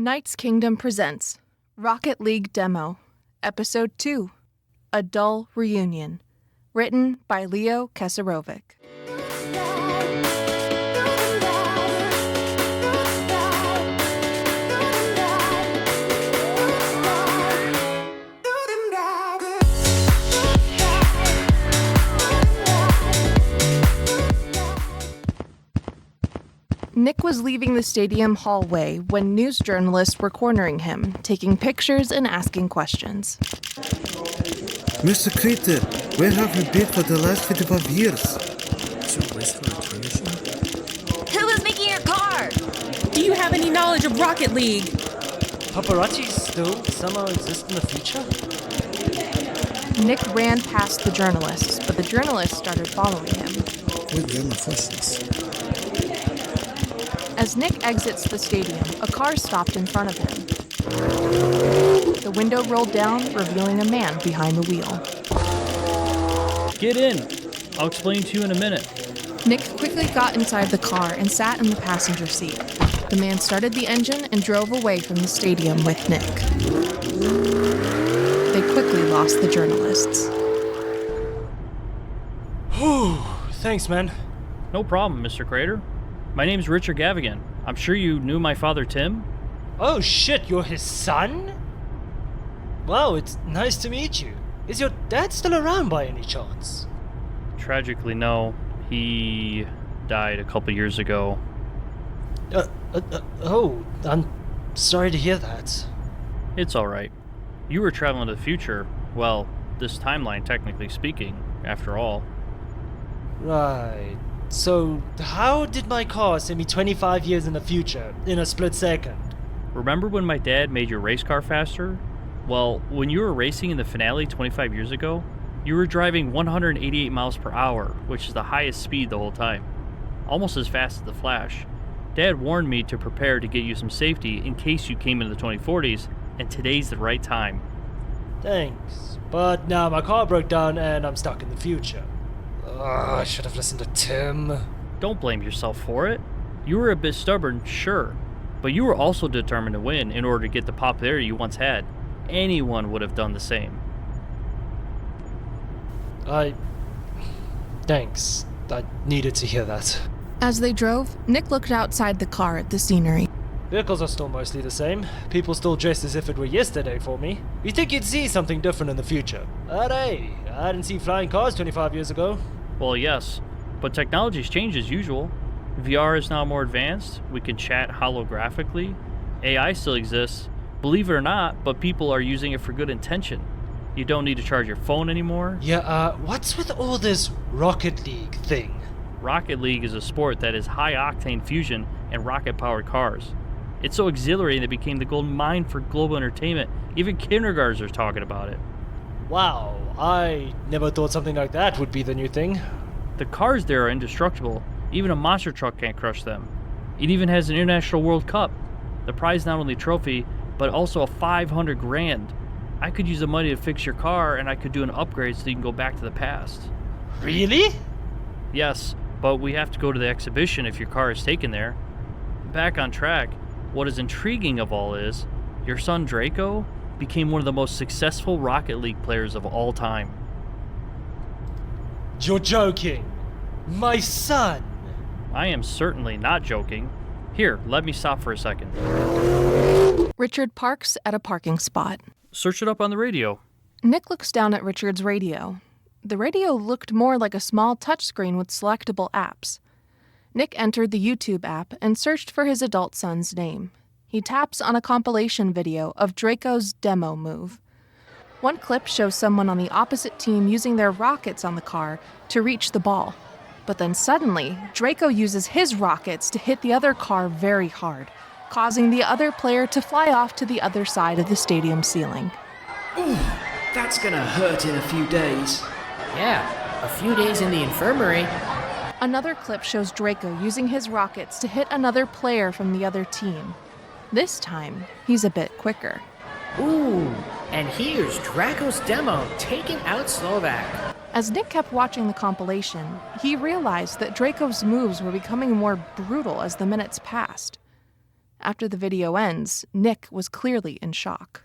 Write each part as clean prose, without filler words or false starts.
Knight's Kingdom presents Rocket League Demo, Episode 2, A Dull Reunion, written by Leo Keserovic. Nick was leaving the stadium hallway when news journalists were cornering him, taking pictures and asking questions. Mr. Cratar, where have you been for the last 55 years? Who was making your car? Do you have any knowledge of Rocket League? Paparazzi still somehow exist in the future? Nick ran past the journalists, but the journalists started following him. As Nick exits the stadium, a car stopped in front of him. The window rolled down, revealing a man behind the wheel. Get in. I'll explain to you in a minute. Nick quickly got inside the car and sat in the passenger seat. The man started the engine and drove away from the stadium with Nick. They quickly lost the journalists. Whew, thanks, man. No problem, Mr. Cratar. My name's Richard Cavagan. I'm sure you knew my father, Tim. Oh shit, you're his son? Wow, it's nice to meet you. Is your dad still around by any chance? Tragically, no. He died a couple years ago. Oh, I'm sorry to hear that. It's alright. You were traveling to the future. Well, this timeline, technically speaking, after all. Right. So, how did my car send me 25 years in the future, in a split second? Remember when my dad made your race car faster? Well, when you were racing in the finale 25 years ago, you were driving 188 miles per hour, which is the highest speed the whole time. Almost as fast as the Flash. Dad warned me to prepare to get you some safety in case you came into the 2040s, and today's the right time. Thanks. But now my car broke down and I'm stuck in the future. I should have listened to Tim. Don't blame yourself for it. You were a bit stubborn, sure, but you were also determined to win in order to get the popularity you once had. Anyone would have done the same. Thanks. I needed to hear that. As they drove, Nick looked outside the car at the scenery. Vehicles are still mostly the same. People still dressed as if it were yesterday for me. You'd think you'd see something different in the future. But hey, I didn't see flying cars 25 years ago. Well, yes, but technology's changed as usual. VR is now more advanced. We can chat holographically. AI still exists, believe it or not, but people are using it for good intention. You don't need to charge your phone anymore. Yeah, what's with all this Rocket League thing? Rocket League is a sport that is high-octane fusion and rocket-powered cars. It's so exhilarating that it became the gold mine for global entertainment. Even kindergartners are talking about it. Wow, I never thought something like that would be the new thing. The cars there are indestructible. Even a monster truck can't crush them. It even has an International World Cup. The prize not only a trophy, but also a $500,000. I could use the money to fix your car, and I could do an upgrade so you can go back to the past. Really? Yes, but we have to go to the exhibition if your car is taken there. Back on track, what is intriguing of all is, your son Drako became one of the most successful Rocket League players of all time. You're joking. My son. I am certainly not joking. Here, let me stop for a second. Richard parks at a parking spot. Search it up on the radio. Nick looks down at Richard's radio. The radio looked more like a small touchscreen with selectable apps. Nick entered the YouTube app and searched for his adult son's name. He taps on a compilation video of Drako's demo move. One clip shows someone on the opposite team using their rockets on the car to reach the ball. But then suddenly, Drako uses his rockets to hit the other car very hard, causing the other player to fly off to the other side of the stadium ceiling. Ooh, that's gonna hurt in a few days. Yeah, a few days in the infirmary. Another clip shows Drako using his rockets to hit another player from the other team. This time, he's a bit quicker. Ooh, and here's Drako's demo taking out Slovak. As Nick kept watching the compilation, he realized that Drako's moves were becoming more brutal as the minutes passed. After the video ends, Nick was clearly in shock.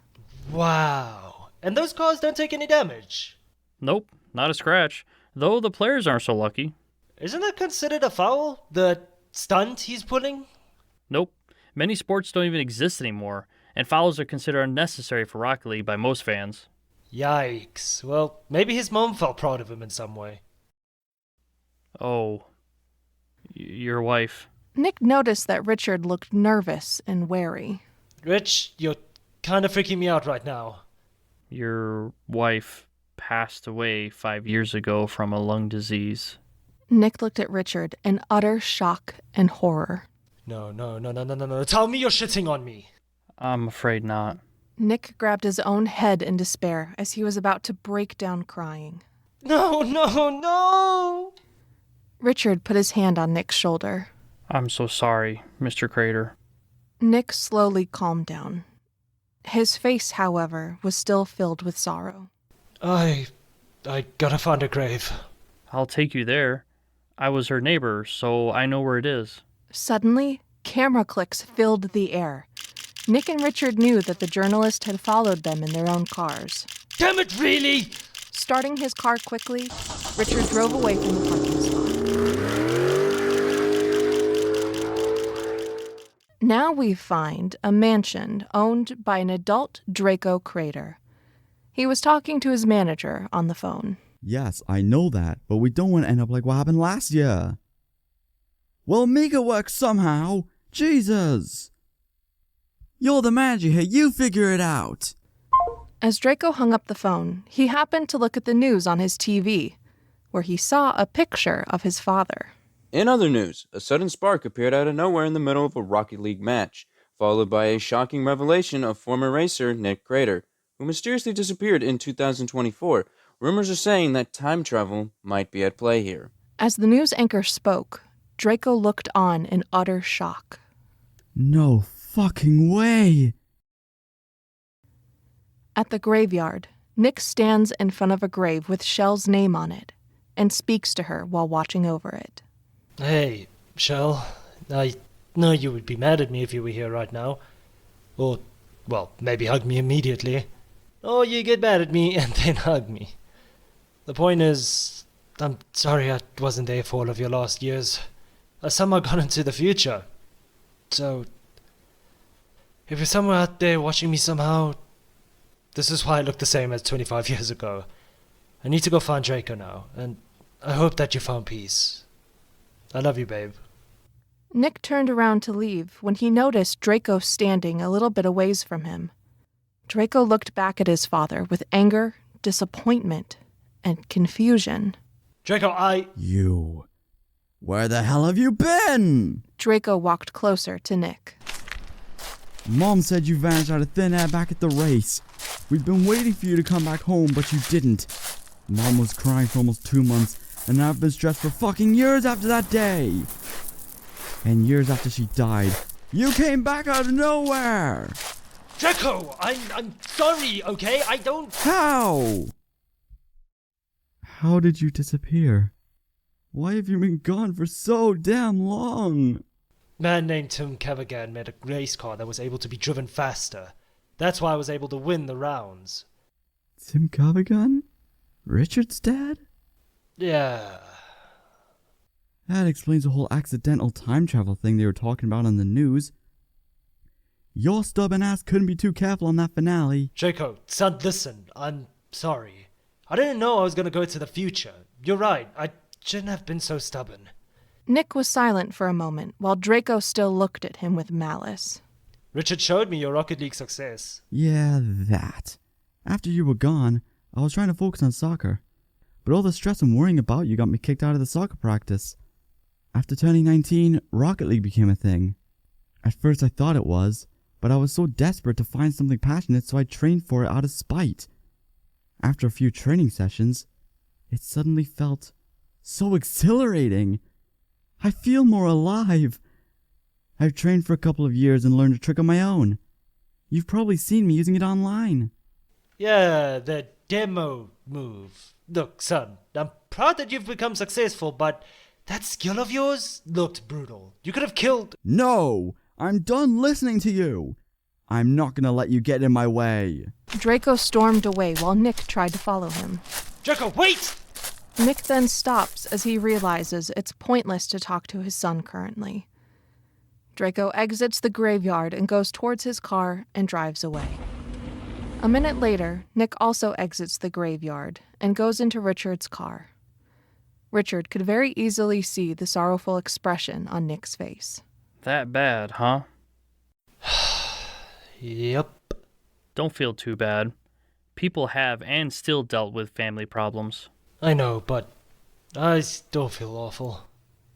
Wow. And those cars don't take any damage? Nope, not a scratch. Though the players aren't so lucky. Isn't that considered a foul? The stunt he's pulling? Nope. Many sports don't even exist anymore, and fouls are considered unnecessary for Rocket League by most fans. Yikes. Well, maybe his mom felt proud of him in some way. Oh, your wife. Nick noticed that Richard looked nervous and wary. Rich, you're kind of freaking me out right now. Your wife passed away 5 years ago from a lung disease. Nick looked at Richard in utter shock and horror. No. Tell me you're shitting on me. I'm afraid not. Nick grabbed his own head in despair as he was about to break down crying. No! Richard put his hand on Nick's shoulder. I'm so sorry, Mr. Cratar. Nick slowly calmed down. His face, however, was still filled with sorrow. I gotta find a grave. I'll take you there. I was her neighbor, so I know where it is. Suddenly, camera clicks filled the air. Nick and Richard knew that the journalist had followed them in their own cars. Damn it, really? Starting his car quickly, Richard drove away from the parking spot. Now we find a mansion owned by an adult Drako Cratar. He was talking to his manager on the phone. Yes, I know that, but we don't want to end up like what happened last year. We'll make it work somehow. Jesus! You're the manager here, you figure it out. As Drako hung up the phone, he happened to look at the news on his TV, where he saw a picture of his father. In other news, a sudden spark appeared out of nowhere in the middle of a Rocket League match, followed by a shocking revelation of former racer Nick Cratar, who mysteriously disappeared in 2024. Rumors are saying that time travel might be at play here. As the news anchor spoke, Drako looked on in utter shock. No fucking way! At the graveyard, Nick stands in front of a grave with Shell's name on it and speaks to her while watching over it. Hey, Shell. I know you would be mad at me if you were here right now. Or, well, maybe hug me immediately. Or you get mad at me and then hug me. The point is, I'm sorry I wasn't there for all of your last years. I somehow got into the future. So, if you're somewhere out there watching me somehow, this is why I look the same as 25 years ago. I need to go find Drako now, and I hope that you found peace. I love you, babe. Nick turned around to leave when he noticed Drako standing a little bit a ways from him. Drako looked back at his father with anger, disappointment, and confusion. Drako, You. Where the hell have you been? Drako walked closer to Nick. Mom said you vanished out of thin air back at the race. We've been waiting for you to come back home, but you didn't. Mom was crying for almost 2 months, and I've been stressed for fucking years after that day. And years after she died, you came back out of nowhere. Drako, I'm sorry, okay? I don't... How? How did you disappear? Why have you been gone for so damn long? Man named Tim Cavagan made a race car that was able to be driven faster. That's why I was able to win the rounds. Tim Cavagan? Richard's dad? Yeah. That explains the whole accidental time travel thing they were talking about on the news. Your stubborn ass couldn't be too careful on that finale. Drako, son, listen. I'm sorry. I didn't know I was going to go to the future. You're right. I shouldn't have been so stubborn. Nick was silent for a moment while Drako still looked at him with malice. Richard showed me your Rocket League success. Yeah, that. After you were gone, I was trying to focus on soccer. But all the stress and worrying about you got me kicked out of the soccer practice. After turning 19, Rocket League became a thing. At first I thought it was, but I was so desperate to find something passionate, so I trained for it out of spite. After a few training sessions, it suddenly felt so exhilarating. I feel more alive. I've trained for a couple of years and learned a trick on my own. You've probably seen me using it online. Yeah, the demo move. Look, son, I'm proud that you've become successful, but that skill of yours looked brutal. You could have killed... No! I'm done listening to you. I'm not gonna let you get in my way. Drako stormed away while Nick tried to follow him. Drako, wait! Nick then stops as he realizes it's pointless to talk to his son currently. Drako exits the graveyard and goes towards his car and drives away. A minute later, Nick also exits the graveyard and goes into Richard's car. Richard could very easily see the sorrowful expression on Nick's face. That bad, huh? Yep. Don't feel too bad. People have and still dealt with family problems. I know, but I still feel awful.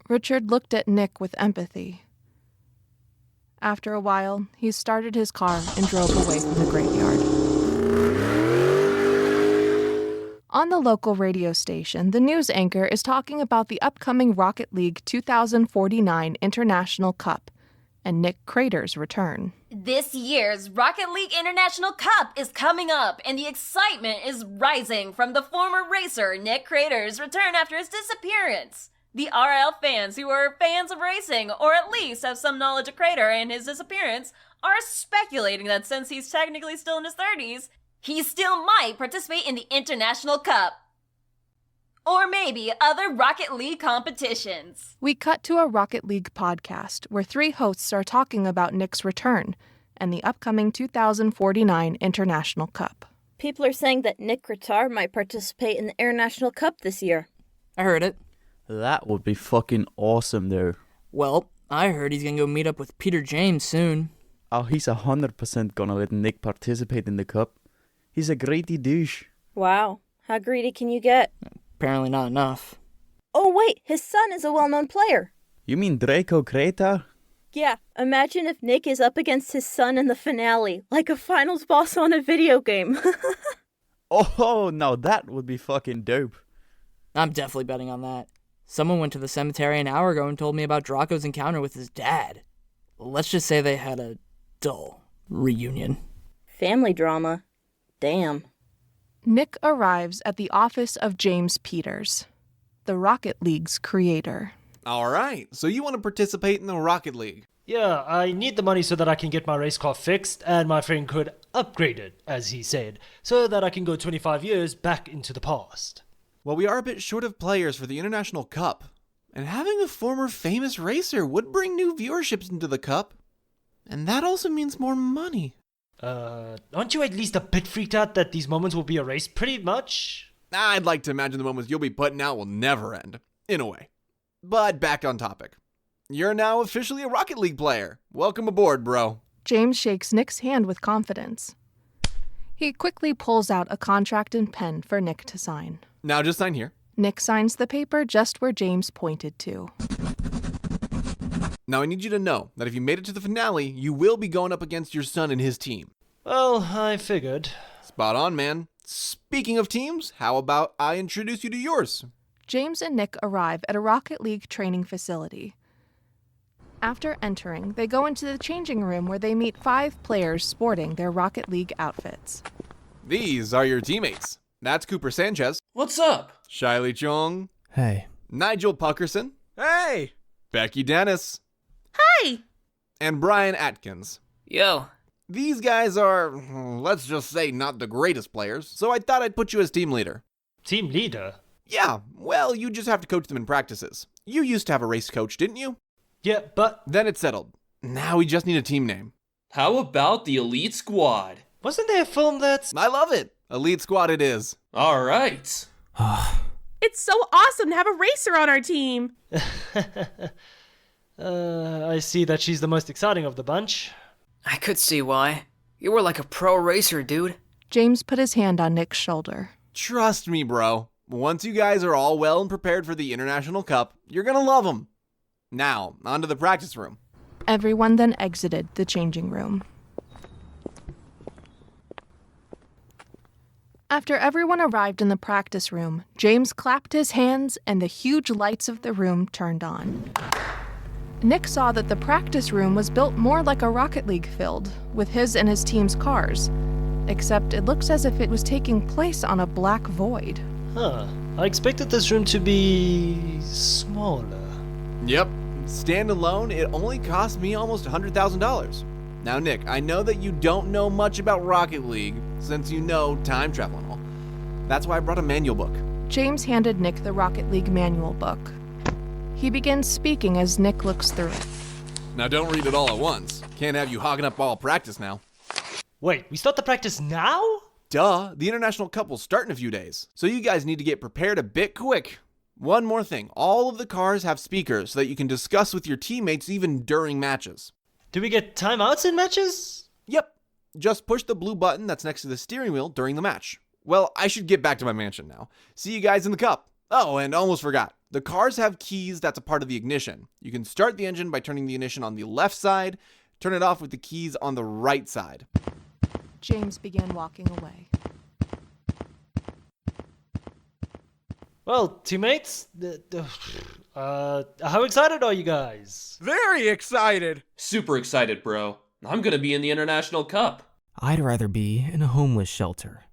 Richard looked at Nick with empathy. After a while, he started his car and drove away from the graveyard. On the local radio station, the news anchor is talking about the upcoming Rocket League 2049 International Cup and Nick Cratar's return. This year's Rocket League International Cup is coming up, and the excitement is rising from the former racer Nick Cratar's return after his disappearance. The RL fans who are fans of racing, or at least have some knowledge of Cratar and his disappearance, are speculating that since he's technically still in his 30s, he still might participate in the International Cup. Or maybe other Rocket League competitions. We cut to a Rocket League podcast where 3 hosts are talking about Nick's return and the upcoming 2049 International Cup. People are saying that Nick Cratar might participate in the International Cup this year. I heard it. That would be fucking awesome, though. Well, I heard he's gonna go meet up with Peter James soon. Oh, he's 100% gonna let Nick participate in the cup. He's a greedy douche. Wow, how greedy can you get? Apparently not enough. Oh wait, his son is a well-known player. You mean Drako Cratar? Yeah, imagine if Nick is up against his son in the finale, like a finals boss on a video game. Oh, now that would be fucking dope. I'm definitely betting on that. Someone went to the cemetery an hour ago and told me about Drako's encounter with his dad. Let's just say they had a dull reunion. Family drama. Damn. Nick arrives at the office of James Peters, the Rocket League's creator. All right, so you want to participate in the Rocket League? Yeah, I need the money so that I can get my race car fixed and my friend could upgrade it, as he said, so that I can go 25 years back into the past. Well, we are a bit short of players for the International Cup, and having a former famous racer would bring new viewerships into the Cup, and that also means more money. Aren't you at least a bit freaked out that these moments will be erased pretty much? I'd like to imagine the moments you'll be putting out will never end, in a way. But back on topic. You're now officially a Rocket League player. Welcome aboard, bro. James shakes Nick's hand with confidence. He quickly pulls out a contract and pen for Nick to sign. Now just sign here. Nick signs the paper just where James pointed to. Now I need you to know that if you made it to the finale, you will be going up against your son and his team. Well, I figured. Spot on, man. Speaking of teams, how about I introduce you to yours? James and Nick arrive at a Rocket League training facility. After entering, they go into the changing room where they meet 5 players sporting their Rocket League outfits. These are your teammates. That's Cooper Sanchez. What's up? Shiley Chong. Hey. Nigel Puckerson. Hey! Becky Dennis. Hi! And Brian Atkins. Yo. These guys are, let's just say, not the greatest players, so I thought I'd put you as team leader. Team leader? Yeah, well, you just have to coach them in practices. You used to have a race coach, didn't you? Yeah, but... Then it's settled. Now we just need a team name. How about the Elite Squad? Wasn't there a film that's... I love it. Elite Squad it is. All right. It's so awesome to have a racer on our team. I see that she's the most exciting of the bunch. I could see why. You were like a pro racer, dude. James put his hand on Nick's shoulder. Trust me, bro. Once you guys are all well and prepared for the International Cup, you're gonna love them. Now, on to the practice room. Everyone then exited the changing room. After everyone arrived in the practice room, James clapped his hands and the huge lights of the room turned on. Nick saw that the practice room was built more like a Rocket League field, with his and his team's cars, except it looks as if it was taking place on a black void. Huh. I expected this room to be... smaller. Yep, Standalone, it only cost me almost $100,000. Now, Nick, I know that you don't know much about Rocket League, since you know time travel and all. That's why I brought a manual book. James handed Nick the Rocket League manual book. He begins speaking as Nick looks through it. Now, don't read it all at once. Can't have you hogging up all practice now. Wait, we start the practice now? Duh, the International Cup will start in a few days, so you guys need to get prepared a bit quick. One more thing, all of the cars have speakers so that you can discuss with your teammates even during matches. Do we get timeouts in matches? Yep, just push the blue button that's next to the steering wheel during the match. Well, I should get back to my mansion now. See you guys in the cup. Oh, and almost forgot. The cars have keys that's a part of the ignition. You can start the engine by turning the ignition on the left side, turn it off with the keys on the right side. James began walking away. Well, teammates, how excited are you guys? Very excited! Super excited, bro. I'm gonna be in the International Cup. I'd rather be in a homeless shelter.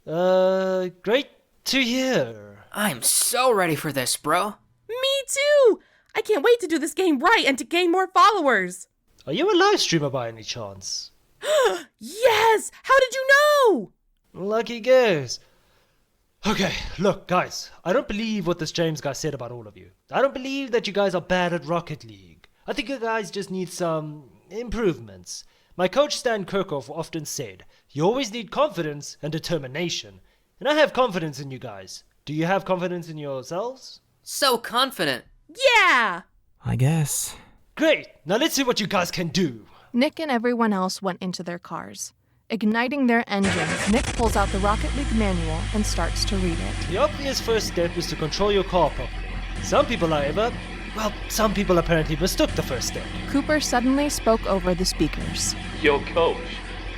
Great to hear. I'm so ready for this, bro. Me too! I can't wait to do this game right and to gain more followers. Are you a live streamer by any chance? Yes! How did you know? Lucky guess. Okay, look, guys, I don't believe what this James guy said about all of you. I don't believe that you guys are bad at Rocket League. I think you guys just need some improvements. My coach Stan Kirchhoff often said, you always need confidence and determination. And I have confidence in you guys. Do you have confidence in yourselves? So confident. Yeah! I guess. Great, now let's see what you guys can do. Nick and everyone else went into their cars. Igniting their engines, Nick pulls out the Rocket League manual and starts to read it. The obvious first step is to control your car properly. Some people apparently mistook the first step. Cooper suddenly spoke over the speakers. Yo, coach,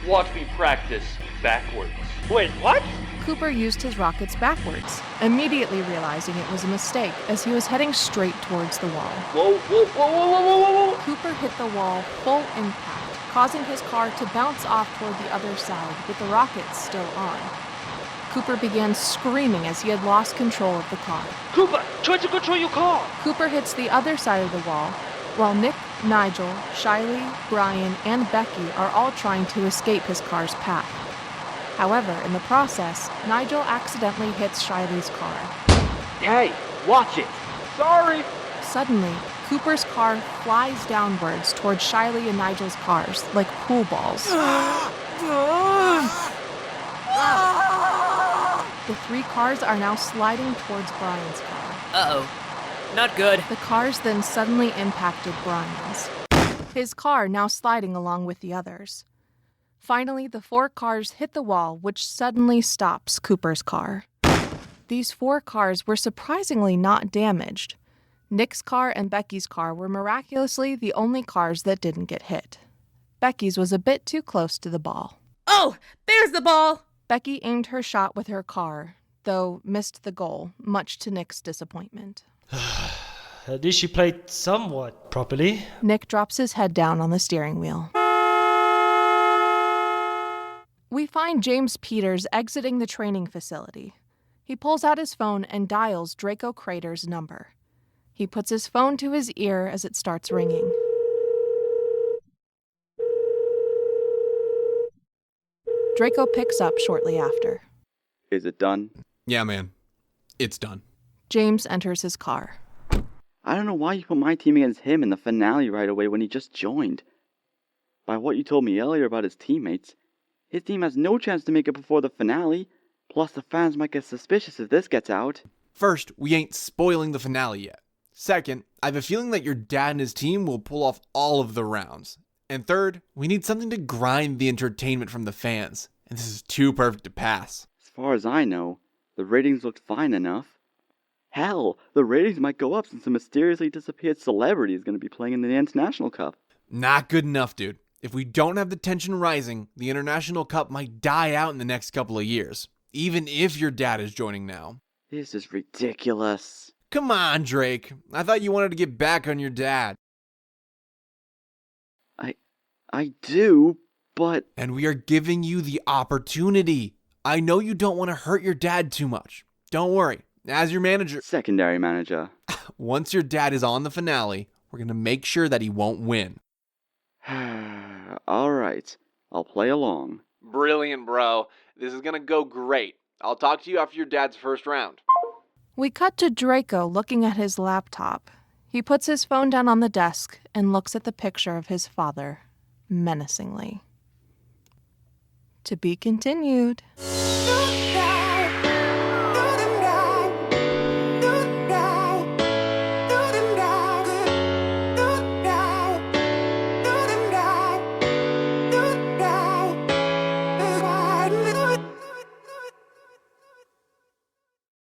watch me practice backwards. Wait, what? Cooper used his rockets backwards, immediately realizing it was a mistake as he was heading straight towards the wall. Whoa, whoa, whoa, whoa, whoa, whoa, whoa! Cooper hit the wall full impact, causing his car to bounce off toward the other side with the rockets still on. Cooper began screaming as he had lost control of the car. Cooper, try to control your car! Cooper hits the other side of the wall, while Nick, Nigel, Shiley, Brian, and Becky are all trying to escape his car's path. However, in the process, Nigel accidentally hits Shiley's car. Hey, watch it! Sorry! Suddenly, Cooper's car flies downwards towards Shiley and Nigel's cars, like pool balls. The three cars are now sliding towards Brian's car. Uh-oh. Not good. The cars then suddenly impacted Brian's, his car now sliding along with the others. Finally, the four cars hit the wall, which suddenly stops Cooper's car. These four cars were surprisingly not damaged. Nick's car and Becky's car were miraculously the only cars that didn't get hit. Becky's was a bit too close to the ball. Oh, there's the ball! Becky aimed her shot with her car, though missed the goal, much to Nick's disappointment. At least she played somewhat properly. Nick drops his head down on the steering wheel. We find James Peters exiting the training facility. He pulls out his phone and dials Drako Cratar's number. He puts his phone to his ear as it starts ringing. Drako picks up shortly after. Is it done? Yeah, man. It's done. James enters his car. I don't know why you put my team against him in the finale right away when he just joined. By what you told me earlier about his teammates, his team has no chance to make it before the finale. Plus, the fans might get suspicious if this gets out. First, we ain't spoiling the finale yet. Second, I have a feeling that your dad and his team will pull off all of the rounds. And third, we need something to grind the entertainment from the fans. And this is too perfect to pass. As far as I know, the ratings looked fine enough. Hell, the ratings might go up since a mysteriously disappeared celebrity is going to be playing in the International Cup. Not good enough, dude. If we don't have the tension rising, the International Cup might die out in the next couple of years. Even if your dad is joining now. This is ridiculous. Come on, Drake. I thought you wanted to get back on your dad. I do, but... And we are giving you the opportunity. I know you don't want to hurt your dad too much. Don't worry. As your manager, secondary manager, once your dad is on the finale, we're going to make sure that he won't win. All right, I'll play along. Brilliant, bro. This is going to go great. I'll talk to you after your dad's first round. We cut to Drako looking at his laptop. He puts his phone down on the desk and looks at the picture of his father, menacingly. To be continued.